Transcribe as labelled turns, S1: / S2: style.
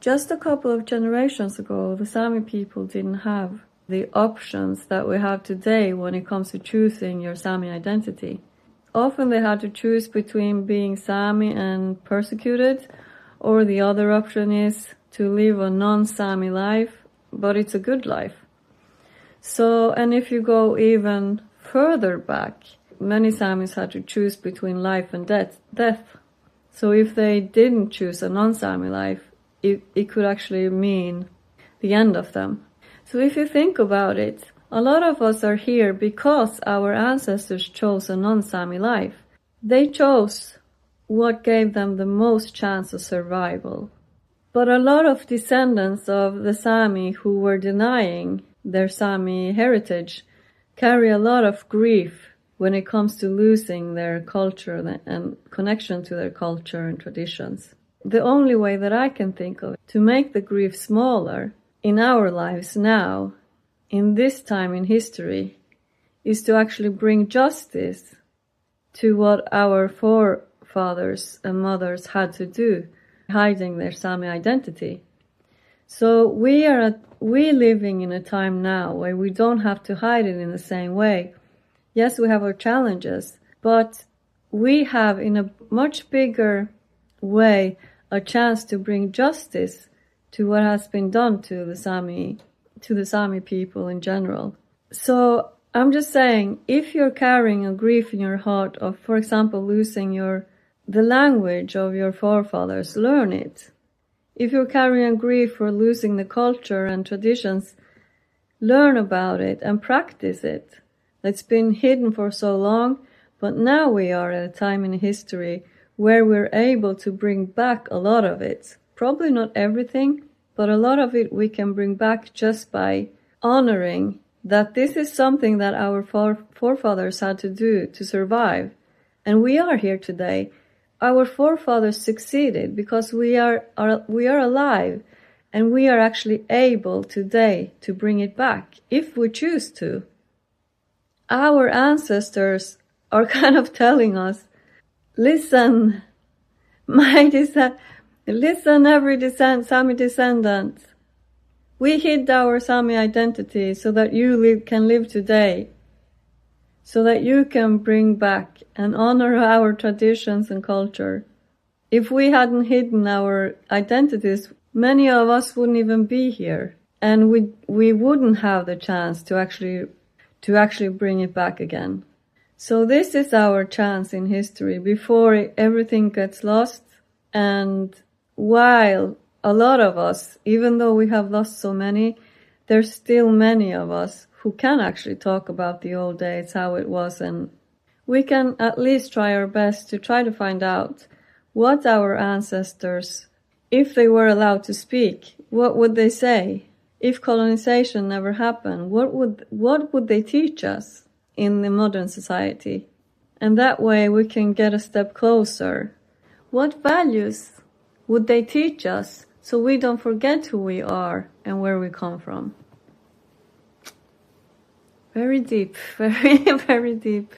S1: Just a couple of generations ago, the Sami people didn't have the options that we have today when it comes to choosing your Sami identity. Often they had to choose between being Sami and persecuted, or the other option is to live a non-Sami life, but it's a good life. So, and if you go even further back, many Samis had to choose between life and death. So if they didn't choose a non-Sami life, it could actually mean the end of them. So if you think about it, a lot of us are here because our ancestors chose a non-Sami life. They chose what gave them the most chance of survival. But a lot of descendants of the Sami who were denying their Sami heritage carry a lot of grief when it comes to losing their culture and connection to their culture and traditions. The only way that I can think of to make the grief smaller in our lives now, in this time in history, is to actually bring justice to what our forefathers and mothers had to do, hiding their Sami identity. So we living in a time now where we don't have to hide it in the same way. Yes, we have our challenges, but we have in a much bigger way a chance to bring justice to what has been done to the Sami people in general. So I'm just saying, if you're carrying a grief in your heart of, for example, losing the language of your forefathers, learn it. If you're carrying grief for losing the culture and traditions, learn about it and practice it. It's been hidden for so long, but now we are at a time in history where we're able to bring back a lot of it. Probably not everything, but a lot of it we can bring back just by honoring that this is something that our forefathers had to do to survive. And we are here today. Our forefathers succeeded because we are alive, and we are actually able today to bring it back if we choose to. Our ancestors are kind of telling us, listen, listen, every Sami descendant. We hid our Sami identity so that you can live today, so that you can bring back and honor our traditions and culture. If we hadn't hidden our identities, many of us wouldn't even be here, and we wouldn't have the chance to actually bring it back again. So this is our chance in history before everything gets lost. And while a lot of us, even though we have lost so many, there's still many of us who can actually talk about the old days, how it was, and we can at least try our best to try to find out what our ancestors, if they were allowed to speak, what would they say? If colonization never happened, what would they teach us in the modern society? And that way we can get a step closer. What values would they teach us so we don't forget who we are and where we come from? Very deep, very, very deep.